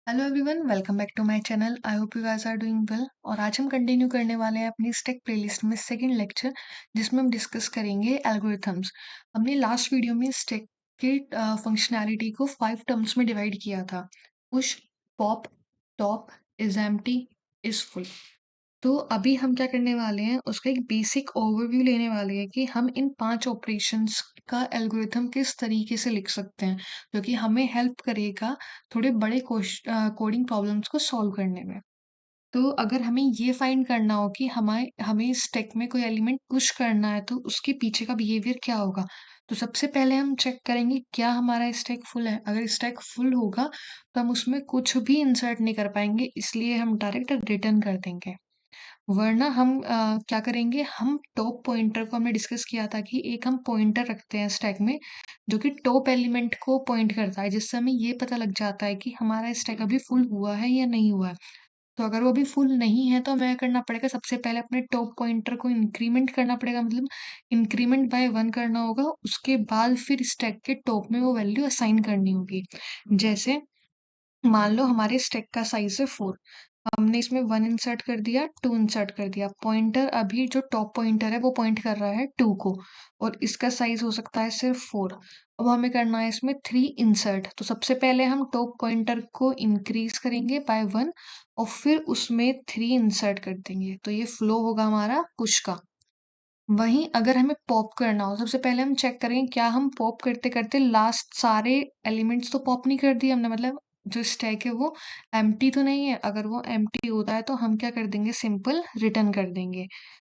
Hello everyone, welcome back to my channel. I hope you guys are doing well. और आज हम continue करने वाले हैं अपनी स्टेक प्लेलिस्ट में सेकंड लेक्चर, जिसमें हम डिस्कस करेंगे एल्गोरिथम्स। हमने लास्ट वीडियो में स्टेक की फंक्शनैलिटी को 5 टर्म्स में डिवाइड किया था: push, pop, top, is empty, is full. तो अभी हम क्या करने वाले हैं, उसका एक बेसिक ओवरव्यू लेने वाले हैं कि हम इन 5 ऑपरेशंस का एल्गोरिथम किस तरीके से लिख सकते हैं, जो कि हमें हेल्प करेगा थोड़े बड़े कोडिंग प्रॉब्लम्स को सॉल्व करने में। तो अगर हमें ये फाइंड करना हो कि हमें हमें स्टैक में कोई एलिमेंट पुश करना है, तो उसके पीछे का बिहेवियर क्या होगा। तो सबसे पहले हम चेक करेंगे क्या हमारा स्टैक फुल है। अगर स्टैक फुल होगा तो हम उसमें कुछ भी इंसर्ट नहीं कर पाएंगे, इसलिए हम डायरेक्ट रिटर्न कर देंगे। वरना हम क्या करेंगे, हम टॉप पॉइंटर को हमने डिस्कस किया था कि एक हम पॉइंटर रखते हैं स्टैक में, जो कि टॉप एलिमेंट को पॉइंट करता है, जिससे हमें ये पता लग जाता है कि हमारा स्टैक अभी फुल हुआ है या नहीं हुआ है। तो अगर वो अभी फुल नहीं है तो हमें करना पड़ेगा, सबसे पहले अपने टॉप पॉइंटर को इंक्रीमेंट करना पड़ेगा, मतलब इंक्रीमेंट बाय 1 करना होगा। उसके बाद फिर स्टैक के टॉप में वो वैल्यू असाइन करनी होगी। जैसे मान लो हमारे स्टैक का साइज है 4, हमने इसमें 1 इंसर्ट कर दिया, 2 इंसर्ट कर दिया। पॉइंटर अभी जो टॉप पॉइंटर है वो पॉइंट कर रहा है 2 को, और इसका साइज हो सकता है सिर्फ 4। अब हमें करना है इसमें 3 इंसर्ट। तो सबसे पहले हम टॉप पॉइंटर को इंक्रीज करेंगे बाय 1, और फिर उसमें 3 इंसर्ट कर देंगे, तो ये फ्लो होगा हमारा पुश का। वहीं अगर हमें पॉप करना हो, सबसे पहले हम चेक करेंगे क्या हम पॉप करते करते लास्ट सारे एलिमेंट्स तो पॉप नहीं कर दिए हमने, मतलब जो स्टैक है वो एम्प्टी तो नहीं है। अगर वो एम्प्टी होता है तो हम क्या कर देंगे, सिंपल रिटर्न कर देंगे।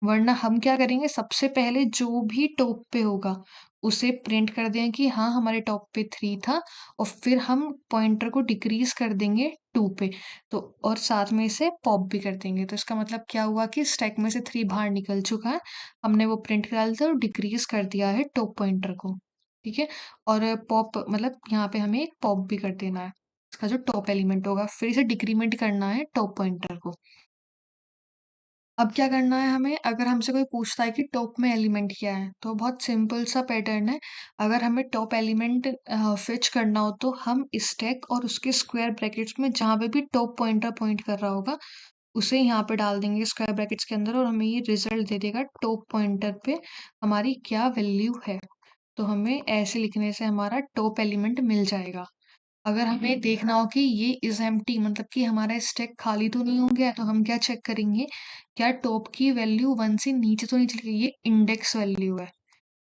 वरना हम क्या करेंगे, सबसे पहले जो भी टॉप पे होगा उसे प्रिंट कर दें कि हाँ हमारे टॉप पे 3 था, और फिर हम पॉइंटर को डिक्रीज कर देंगे 2 पे। तो और साथ में इसे पॉप भी कर देंगे। तो इसका मतलब क्या हुआ कि स्टैक में से 3 बाहर निकल चुका है, हमने वो प्रिंट करा दिया और डिक्रीज कर दिया है टॉप पॉइंटर को। ठीक है। और पॉप मतलब यहाँ पे हमें एक पॉप भी कर देना है, इसका जो टॉप एलिमेंट होगा, फिर इसे डिक्रीमेंट करना है टॉप पॉइंटर को। अब क्या करना है हमें, अगर हमसे कोई पूछता है कि टॉप में एलिमेंट क्या है, तो बहुत सिंपल सा पैटर्न है। अगर हमें टॉप एलिमेंट फेच करना हो तो हम स्टैक और उसके स्क्वायर ब्रैकेट्स में जहाँ पे भी टॉप पॉइंटर पॉइंट कर रहा होगा उसे यहाँ पे डाल देंगे स्क्वायर ब्रैकेट्स के अंदर, और हमें ये रिजल्ट दे देगा टॉप पॉइंटर पे हमारी क्या वैल्यू है। तो हमें ऐसे लिखने से हमारा टॉप एलिमेंट मिल जाएगा। अगर हमें देखना हो कि ये इज एम्प्टी, मतलब कि हमारा स्टैक खाली तो नहीं हो गया, तो हम क्या चेक करेंगे, क्या टॉप की वैल्यू 1 से नीचे तो नहीं चली गई। ये इंडेक्स वैल्यू है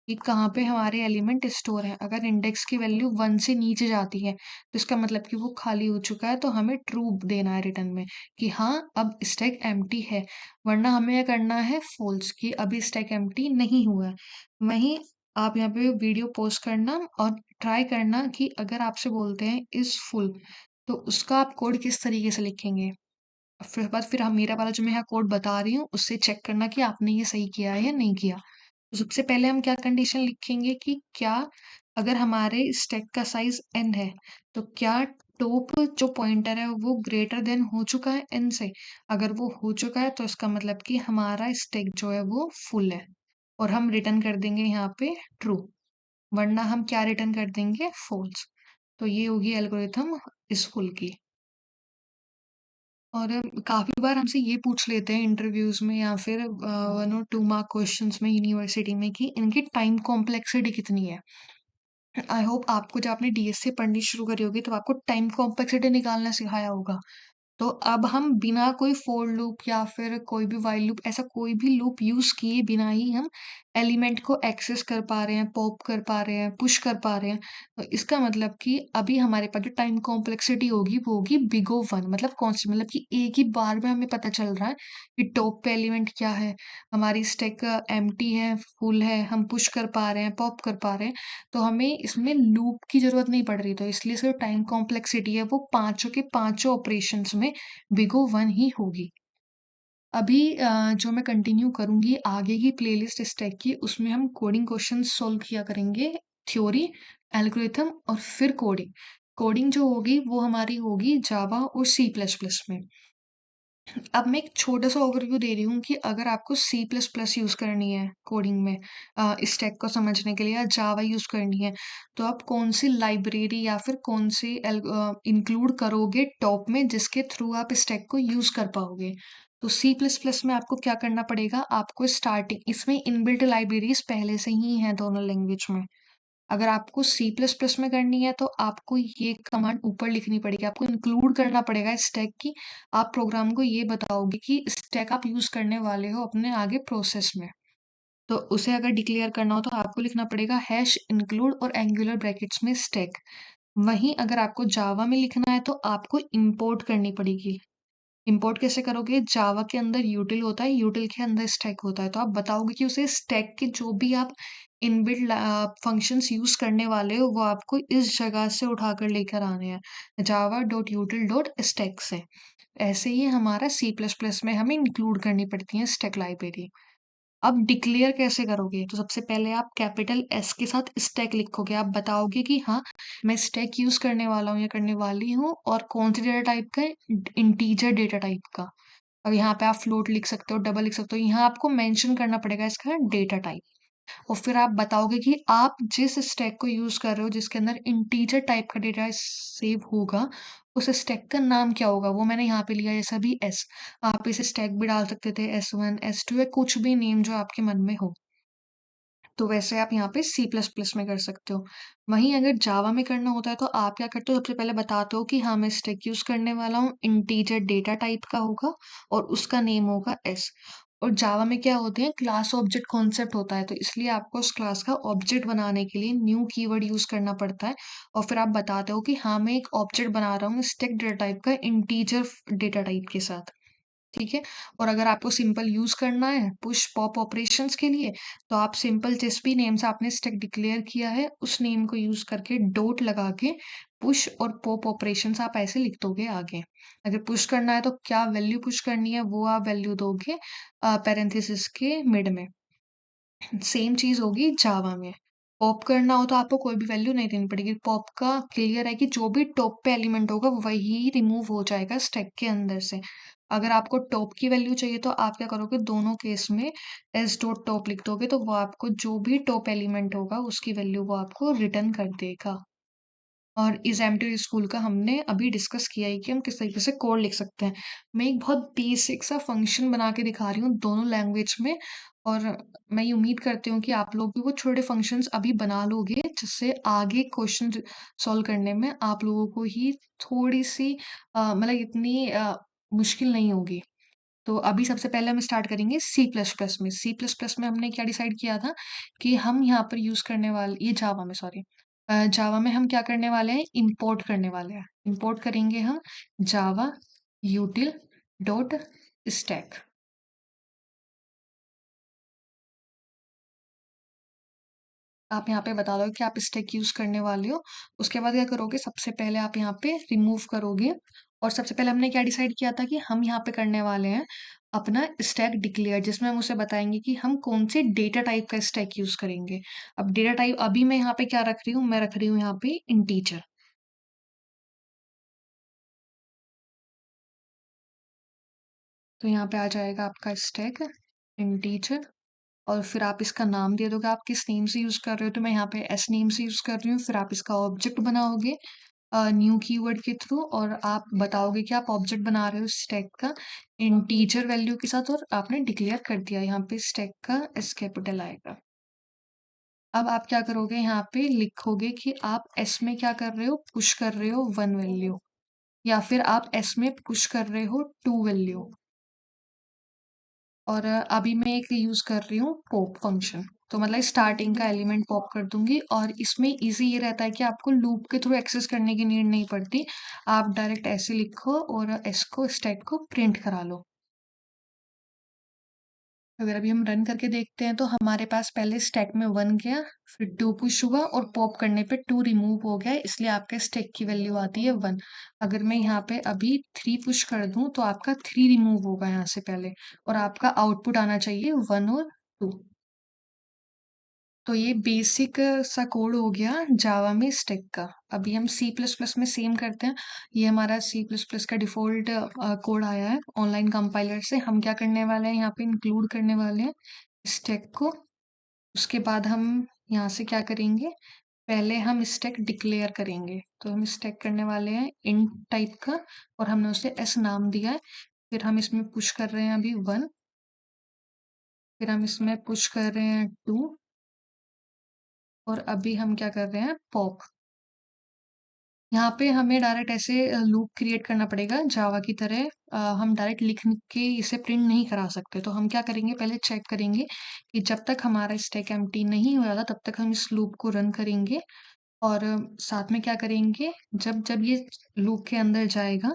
कि कहाँ पे हमारे एलिमेंट स्टोर है। अगर इंडेक्स की वैल्यू 1 से नीचे जाती है तो इसका मतलब कि वो खाली हो चुका है, तो हमें ट्रू देना है रिटर्न में कि हाँ अब स्टैक एम्प्टी है। वरना हमें यह करना है फॉल्स कि अभी स्टैक एम्प्टी नहीं हुआ है। वहीं आप यहाँ पे वीडियो पॉज करना और ट्राई करना कि अगर आपसे बोलते हैं इज फुल, तो उसका आप कोड किस तरीके से लिखेंगे। फिर बाद फिर हम मेरा वाला जो मैं यहाँ कोड बता रही हूँ उससे चेक करना कि आपने ये सही किया है या नहीं किया। तो सबसे पहले हम क्या कंडीशन लिखेंगे कि क्या अगर हमारे स्टैक का साइज n है, तो क्या टॉप जो पॉइंटर है वो ग्रेटर देन हो चुका है n से। अगर वो हो चुका है तो इसका मतलब कि हमारा स्टैक जो है वो फुल है, और हम रिटर्न कर देंगे यहाँ पे ट्रू। वरना हम क्या रिटर्न कर देंगे, फॉल्स। तो ये होगी एल्गोरिथम इस फुल की। और काफ़ी बार हमसे ये पूछ लेते हैं इंटरव्यूज़ में या फिर 1 और 2 मार्क क्वेश्चंस में यूनिवर्सिटी में कि इनकी टाइम कॉम्प्लेक्सिटी कितनी है। आई होप आपको जब आपने डीएससी पढ़नी शुरू करी होगी तो आपको टाइम कॉम्प्लेक्सिटी निकालना सिखाया होगा। तो अब हम बिना कोई फोर लूप या फिर कोई भी वाइल लूप, ऐसा कोई भी लूप यूज किए बिना ही हम एलिमेंट को एक्सेस कर पा रहे हैं, पॉप कर पा रहे हैं, पुश कर पा रहे हैं। तो इसका मतलब कि अभी हमारे पास जो टाइम कॉम्प्लेक्सिटी होगी वो होगी बिग ओ 1, मतलब कौन सी, मतलब कि एक ही बार में हमें पता चल रहा है कि टॉप पे एलिमेंट क्या है, हमारी स्टैक एम्प्टी है, फुल है, हम पुश कर पा रहे हैं, पॉप कर पा रहे हैं। तो हमें इसमें लूप की जरूरत नहीं पड़ रही, तो इसलिए सिर्फ टाइम कॉम्प्लेक्सिटी है वो पांचों के पांचों ऑपरेशंस में बिगो 1 ही होगी। अभी जो मैं कंटिन्यू करूंगी आगे की प्लेलिस्ट स्टैक की, उसमें हम कोडिंग क्वेश्चन सॉल्व किया करेंगे, थ्योरी, एल्गोरिथम और फिर कोडिंग। कोडिंग जो होगी वो हमारी होगी जावा और सी प्लस प्लस में। अब मैं एक छोटा-सा ओवरव्यू दे रही हूँ कि अगर आपको सी प्लस प्लस यूज़ करनी है कोडिंग में स्टैक को समझने के लिए या जावा यूज़ करनी है, तो आप कौन-सी लाइब्रेरी या फिर कौन-सी इंक्लूड करोगे टॉप में जिसके थ्रू आप स्टैक को यूज़ कर पाओगे। तो सी प्लस प्लस में आपको क्या करना पड़ेगा, आपको स्टार्टिंग इसमें इनबिल्ट लाइब्रेरीज़ पहले से ही हैं दोनों लैंग्वेज में। अगर आपको सी प्लस प्लस में करनी है तो आपको ये कमांड ऊपर लिखनी पड़ेगी, आपको इंक्लूड करना पड़ेगा स्टैक की। आप प्रोग्राम को ये बताओगे कि स्टैक आप यूज़ करने वाले हो अपने आगे प्रोसेस में। तो उसे अगर डिक्लेयर करना हो तो आपको लिखना पड़ेगा हैश इंक्लूड और एंगुलर ब्रैकेट्स में स्टैक। वहीं अगर आपको जावा में लिखना है तो आपको इम्पोर्ट करनी पड़ेगी। इम्पोर्ट कैसे करोगे? जावा के अंदर यूटिल होता है, यूटिल के अंदर स्टैक होता है। तो आप बताओगे कि उसे स्टैक के जो भी आप इनबिल्ट फंक्शंस यूज़ करने वाले हो, वो आपको इस जगह से उठाकर लेकर आने हैं, java.util.stack से। ऐसे ही हमारा सी प्लस प्लस में हमें इंक्लूड करनी पड़ती है स्टैक लाइब्रेरी। अब डिक्लेयर कैसे करोगे? तो सबसे पहले आप कैपिटल एस के साथ स्टैक लिखोगे। आप बताओगे कि हाँ, मैं स्टैक यूज़ करने वाला हूँ या करने वाली हूँ और कौन-से डेटा टाइप का है? इंटीजर डेटा टाइप का। अब यहाँ पे आप फ्लोट लिख सकते हो, डबल लिख सकते हो। यहाँ आपको मेंशन करना पड़ेगा इसका डेटा टाइप। और फिर आप बताओगे कि आप जिस स्टैक को यूज़ कर रहे हो, जिसके अंदर इंटीजर टाइप का डेटा सेव होगा, उस स्टैक का नाम क्या होगा? वो मैंने यहाँ पे लिया जैसा भी एस। आप इसे स्टैक भी डाल सकते थे S1, S2 या कुछ भी नेम जो आपके मन में हो। तो वैसे आप यहाँ पे सी प्लस प्लस में कर सकते हो। वहीं अगर जावा में करना होता है तो आप क्या करते हो, सबसे पहले बताते हो कि हाँ, मैं स्टैक यूज़ करने वाला हूँ, इंटीजर डेटा टाइप का होगा और उसका नेम होगा एस। और जावा में क्या होते हैं, क्लास ऑब्जेक्ट कॉन्सेप्ट होता है, तो इसलिए आपको उस क्लास का ऑब्जेक्ट बनाने के लिए न्यू कीवर्ड यूज़ करना पड़ता है। और फिर आप बताते हो कि हाँ, मैं एक ऑब्जेक्ट बना रहा हूँ स्टैक डेटा टाइप का इंटीजर डेटा टाइप के साथ। ठीक है? और अगर आपको सिंपल यूज़ करना है पुश पॉप ऑपरेशंस के लिए, तो आप सिंपल जिस भी नेम से आपने स्टैक डिक्लेयर किया है, उस नेम को यूज़ करके डॉट लगा के पुश और पॉप ऑपरेशंस आप ऐसे लिख दोगे आगे। अगर पुश करना है तो क्या वैल्यू पुश करनी है, वो आप वैल्यू दोगे पैरेंथेसिस के मिड में। सेम चीज़ होगी जावा में। पॉप करना हो तो आपको कोई भी वैल्यू नहीं देनी पड़ेगी। पॉप का क्लियर है कि जो भी टॉप पे एलिमेंट होगा वही रिमूव हो जाएगा स्टैक के अंदर से। अगर आपको टॉप की वैल्यू चाहिए तो आप क्या करोगे, दोनों केस में एस डॉट टॉप लिख दोगे तो वो आपको जो भी टॉप एलिमेंट होगा उसकी वैल्यू वो आपको रिटर्न कर देगा। और इस एम्प्टी स्कूल का हमने अभी डिस्कस किया है कि हम किस तरीके से कोड लिख सकते हैं। मैं एक बहुत बेसिक सा फंक्शन बना के दिखा रही हूँ दोनों लैंग्वेज में, और मैं ये उम्मीद करती हूँ कि आप लोग भी वो छोटे फंक्शंस अभी बना लोगे जिससे आगे क्वेश्चन सॉल्व करने में आप लोगों को ही थोड़ी सी मतलब इतनी मुश्किल नहीं होगी। तो अभी सबसे पहले हम स्टार्ट करेंगे सी प्लस प्लस में। सी प्लस प्लस में हमने क्या डिसाइड किया था कि हम यहाँ पर यूज़ करने वाले, ये जावा में सॉरी, जावा में हम क्या करने वाले हैं, इंपोर्ट करने वाले हैं। इंपोर्ट करेंगे हम जावा यूटिल डॉट स्टैक। आप यहाँ पे बता दो कि आप स्टैक यूज़ करने वाले हो। उसके बाद क्या करोगे, सबसे पहले आप यहाँ पे रिमूव करोगे। और सबसे पहले हमने क्या डिसाइड किया था कि हम यहाँ पे करने वाले हैं अपना स्टैक डिक्लेयर, जिसमें हम उसे बताएंगे कि हम कौन से डेटा टाइप का स्टैक यूज़ करेंगे। अब डेटा टाइप अभी मैं यहाँ पे क्या रख रही हूँ, मैं रख रही हूँ यहाँ पे इंटीजर। तो यहाँ पे आ जाएगा आपका स्टैक इंटीजर। और फिर आप इसका नाम दे दोगे, आप किस नेम से यूज़ कर रहे हो, तो मैं यहाँ पे एस नेम से यूज़ कर रही हूँ। फिर आप इसका ऑब्जेक्ट बनाओगे न्यू कीवर्ड के थ्रू, और आप बताओगे कि आप ऑब्जेक्ट बना रहे हो स्टैक का इंटीजर वैल्यू के साथ, और आपने डिक्लेयर कर दिया। यहाँ पे स्टैक का एस कैपिटल आएगा। अब आप क्या करोगे, यहाँ पे लिखोगे कि आप एस में क्या कर रहे हो, पुश कर रहे हो वन वैल्यू, या फिर आप एस में पुश कर रहे हो टू वैल्यू। और अभी मैं एक यूज़ कर रही हूँ पॉप फंक्शन, तो मतलब स्टार्टिंग का एलिमेंट पॉप कर दूंगी। और इसमें इजी ये रहता है कि आपको लूप के थ्रू एक्सेस करने की नीड नहीं पड़ती। आप डायरेक्ट ऐसे लिखो और इसको स्टैक को प्रिंट करा लो। अगर अभी हम रन करके देखते हैं तो हमारे पास पहले स्टैक में वन गया, फिर टू पुश हुआ और पॉप करने पे टू रिमूव हो गया, इसलिए आपके स्टैक की वैल्यू आती है वन। अगर मैं यहाँ पे अभी थ्री पुश कर दूं तो आपका थ्री रिमूव होगा यहाँ से पहले, और आपका आउटपुट आना चाहिए वन और टू। तो ये बेसिक सा कोड हो गया जावा में स्टैक का। अभी हम सी प्लस प्लस में सेम करते हैं। ये हमारा सी प्लस प्लस का डिफ़ॉल्ट कोड आया है ऑनलाइन कंपाइलर से। हम क्या करने वाले हैं, यहाँ पे इंक्लूड करने वाले हैं स्टैक को। उसके बाद हम यहाँ से क्या करेंगे, पहले हम स्टैक डिक्लेयर करेंगे। तो हम स्टैक करने वाले हैं इंट टाइप का, और हमने उसे एस नाम दिया है। फिर हम इसमें पुश कर रहे हैं अभी 1, फिर हम इसमें पुश कर रहे हैं 2, और अभी हम क्या कर रहे हैं, पॉप। यहाँ पे हमें डायरेक्ट ऐसे लूप क्रिएट करना पड़ेगा जावा की तरह। हम डायरेक्ट लिख के इसे प्रिंट नहीं करा सकते। तो हम क्या करेंगे, पहले चेक करेंगे कि जब तक हमारा स्टैक एम्प्टी नहीं हो जाता तब तक हम इस लूप को रन करेंगे। और साथ में क्या करेंगे, जब जब ये लूप के अंदर जाएगा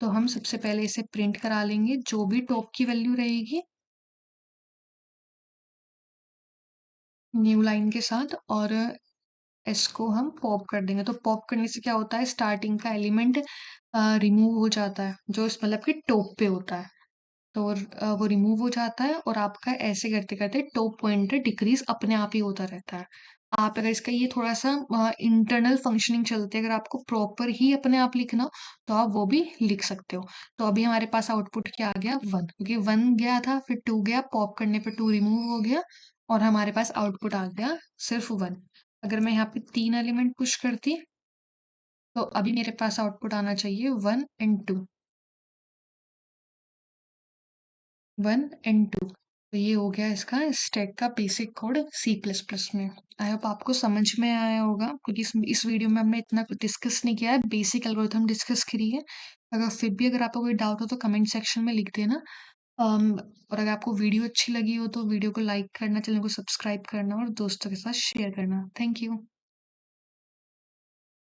तो हम सबसे पहले इसे प्रिंट करा लेंगे जो भी टॉप की वैल्यू रहेगी न्यू लाइन के साथ, और इसको हम पॉप कर देंगे। तो पॉप करने से क्या होता है, स्टार्टिंग का एलिमेंट रिमूव हो जाता है जो इस मतलब कि टॉप पे होता है। तो वो रिमूव हो जाता है, और आपका ऐसे करते करते टॉप पॉइंटर डिक्रीज अपने आप ही होता रहता है। आप अगर इसका ये थोड़ा सा इंटरनल फंक्शनिंग चलती है, अगर आपको प्रॉपर ही अपने आप लिखना हो, तो आप वो भी लिख सकते हो। तो अभी हमारे पास आउटपुट क्या आ गया, 1, क्योंकि 1 गया था, फिर 2 गया, पॉप करने पे 2 रिमूव हो गया, और हमारे पास आउटपुट आ गया सिर्फ 1। अगर मैं यहाँ पे 3 एलिमेंट पुश करती, तो अभी मेरे पास आउटपुट आना चाहिए 1 एंड 2, 1 एंड 2। तो ये हो गया इसका स्टैक का basic code C plus plus में। आई होप आपको समझ में आया होगा, क्योंकि इस वीडियो में हमने इतना कुछ डिस्कस नहीं किया है, बेसिक एल्गोरिथम डिस्कस करी है। अगर फिर भी अगर आपको कोई डाउट हो तो कमेंट सेक्शन में लिख देना। और अगर आपको वीडियो अच्छी लगी हो तो वीडियो को लाइक करना, चैनल को सब्सक्राइब करना और दोस्तों के साथ शेयर करना। Thank you.